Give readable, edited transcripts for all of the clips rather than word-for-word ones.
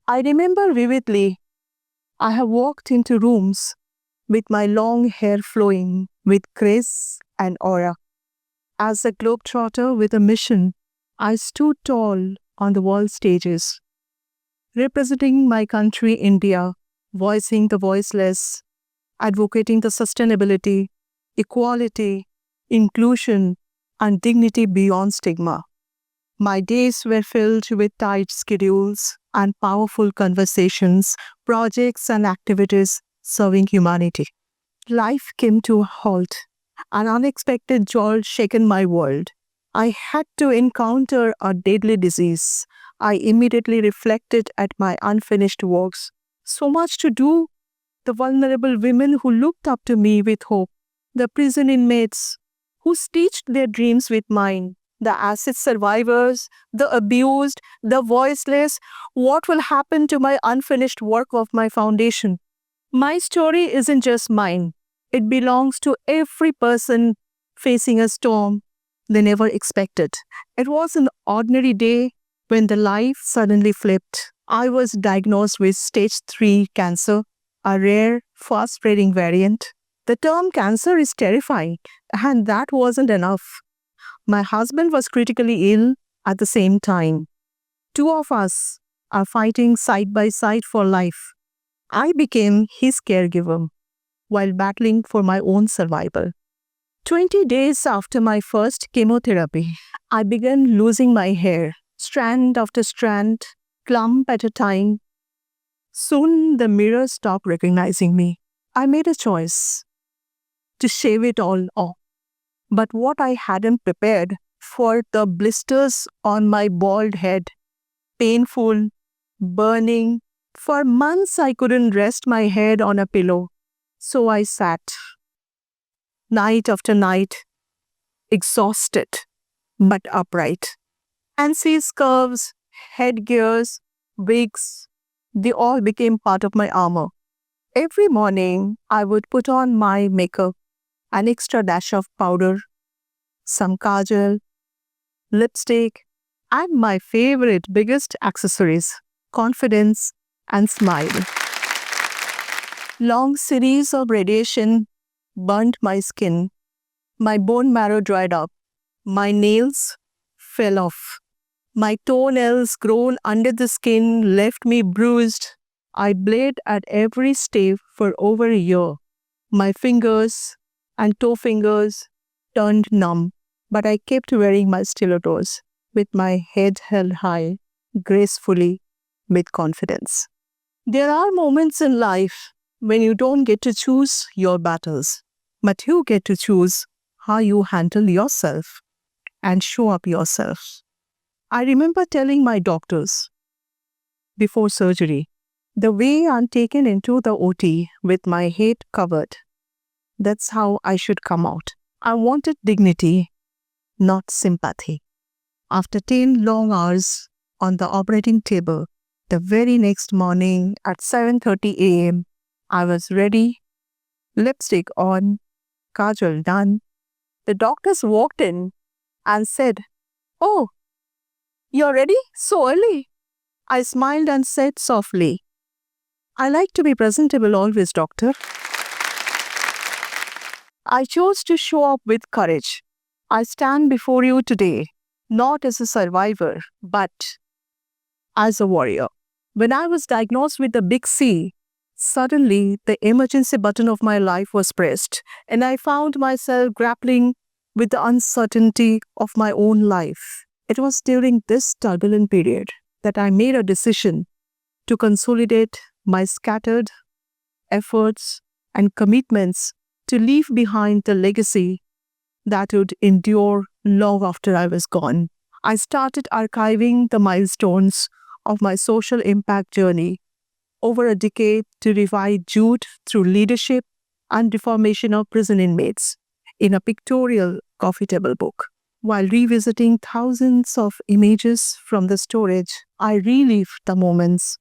I remember vividly, I have walked into rooms with my long hair flowing with grace and aura. As a globetrotter with a mission, I stood tall on the world stages, representing my country, India, voicing the voiceless, advocating the sustainability, equality, inclusion, and dignity beyond stigma. My days were filled with tight schedules and powerful conversations, projects, and activities serving humanity. Life came to a halt. An unexpected jolt shaken my world. I had to encounter a deadly disease. I immediately reflected at my unfinished works. So much to do. The vulnerable women who looked up to me with hope. The prison inmates who stitched their dreams with mine. The acid survivors, the abused, the voiceless. What will happen to my unfinished work of my foundation? My story isn't just mine. It belongs to every person facing a storm they never expected. It was an ordinary day when the life suddenly flipped. I was diagnosed with stage 3 cancer, a rare, fast-spreading variant. The term cancer is terrifying, and that wasn't enough. My husband was critically ill at the same time. Two of us are fighting side by side for life. I became his caregiver while battling for my own survival. 20 days after my first chemotherapy, I began losing my hair, strand after strand, clump at a time. Soon the mirror stopped recognizing me. I made a choice to shave it all off. But what I hadn't prepared for the blisters on my bald head, painful, burning. For months I couldn't rest my head on a pillow. So I sat, night after night, exhausted but upright. Fancy's curves, headgears, wigs, they all became part of my armor. Every morning, I would put on my makeup, an extra dash of powder, some kajal, lipstick, and my favorite, biggest accessories, confidence and smile. Long series of radiation burnt my skin. My bone marrow dried up. My nails fell off. My toenails grown under the skin left me bruised. I bled at every step for over a year. My fingers and toe fingers turned numb, but I kept wearing my stilettos with my head held high, gracefully, with confidence. There are moments in life when you don't get to choose your battles, but you get to choose how you handle yourself and show up yourself. I remember telling my doctors before surgery, the way I'm taken into the OT with my head covered, that's how I should come out. I wanted dignity, not sympathy. After 10 long hours on the operating table, the very next morning at 7:30 a.m., I was ready, lipstick on, kajal done. The doctors walked in and said, "Oh, you're ready so early?" I smiled and said softly, "I like to be presentable always, doctor." I chose to show up with courage. I stand before you today, not as a survivor, but as a warrior. When I was diagnosed with the big C, suddenly the emergency button of my life was pressed, and I found myself grappling with the uncertainty of my own life. It was during this turbulent period that I made a decision to consolidate my scattered efforts and commitments to leave behind the legacy that would endure long after I was gone. I started archiving the milestones of my social impact journey over a decade to revive Jude through leadership and reformation of prison inmates in a pictorial coffee table book. While revisiting thousands of images from the storage, I relived the moments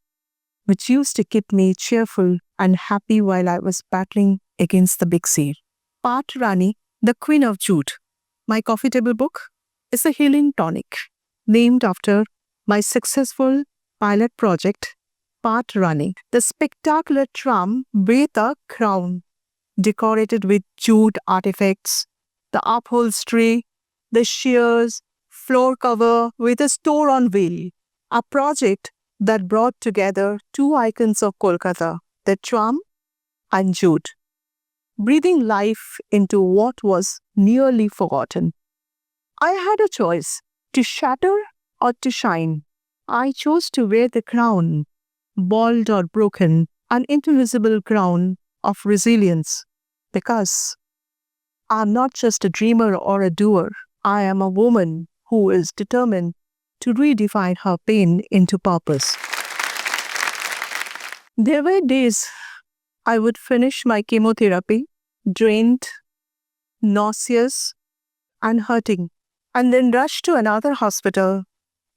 which used to keep me cheerful and happy while I was battling against the big C. Part Rani, the Queen of Jude. My coffee table book is a healing tonic named after my successful pilot project, part running. The spectacular tram with a crown, decorated with jute artifacts, the upholstery, the shears, floor cover with a store on wheel. A project that brought together two icons of Kolkata, the tram and jute, breathing life into what was nearly forgotten. I had a choice, to shatter or to shine. I chose to wear the crown, bald or broken, an invisible crown of resilience, because I'm not just a dreamer or a doer. I am a woman who is determined to redefine her pain into purpose. There were days I would finish my chemotherapy, drained, nauseous, and hurting, and then rush to another hospital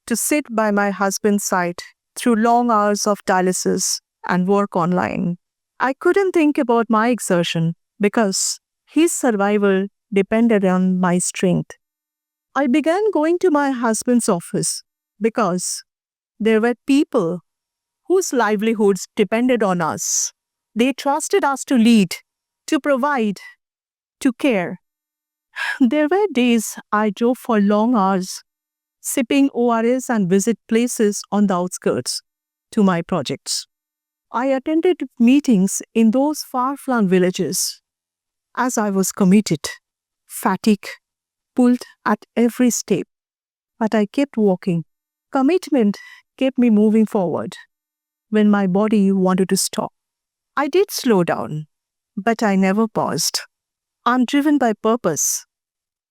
to sit by my husband's side through long hours of dialysis and work online. I couldn't think about my exertion because his survival depended on my strength. I began going to my husband's office because there were people whose livelihoods depended on us. They trusted us to lead, to provide, to care. There were days I drove for long hours, sipping ORS and visit places on the outskirts to my projects. I attended meetings in those far-flung villages as I was committed. Fatigue pulled at every step, but I kept walking. Commitment kept me moving forward when my body wanted to stop. I did slow down, but I never paused. I'm driven by purpose,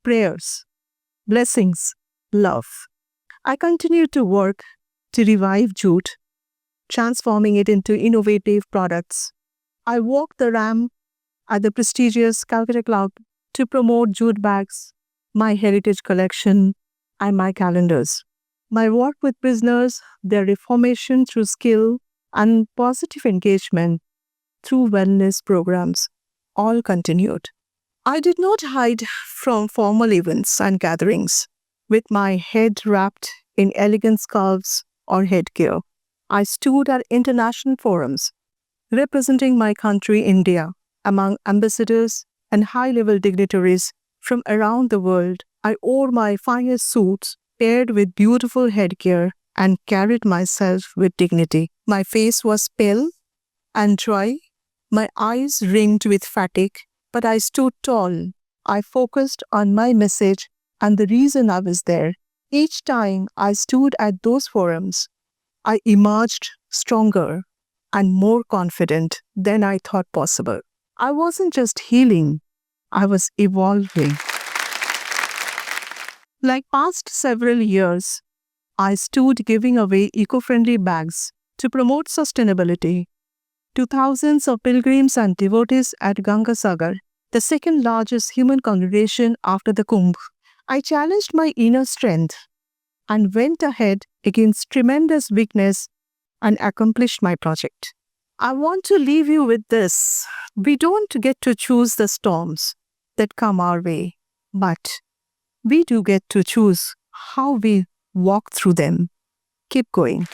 prayers, blessings, love. I continue to work to revive jute, transforming it into innovative products. I walk the ramp at the prestigious Calcutta Club to promote jute bags, my heritage collection, and my calendars. My work with prisoners, their reformation through skill, and positive engagement through wellness programs all continued. I did not hide from formal events and gatherings with my head wrapped in elegant scarves or headgear. I stood at international forums representing my country, India, among ambassadors and high-level dignitaries from around the world. I wore my finest suits paired with beautiful headgear and carried myself with dignity. My face was pale and dry, my eyes ringed with fatigue, but I stood tall. I focused on my message and the reason I was there. Each time I stood at those forums, I emerged stronger and more confident than I thought possible. I wasn't just healing, I was evolving. Like past several years, I stood giving away eco-friendly bags to promote sustainability to thousands of pilgrims and devotees at Ganga Sagar, the second largest human congregation after the Kumbh. I challenged my inner strength and went ahead against tremendous weakness and accomplished my project. I want to leave you with this. We don't get to choose the storms that come our way, but we do get to choose how we walk through them. Keep going.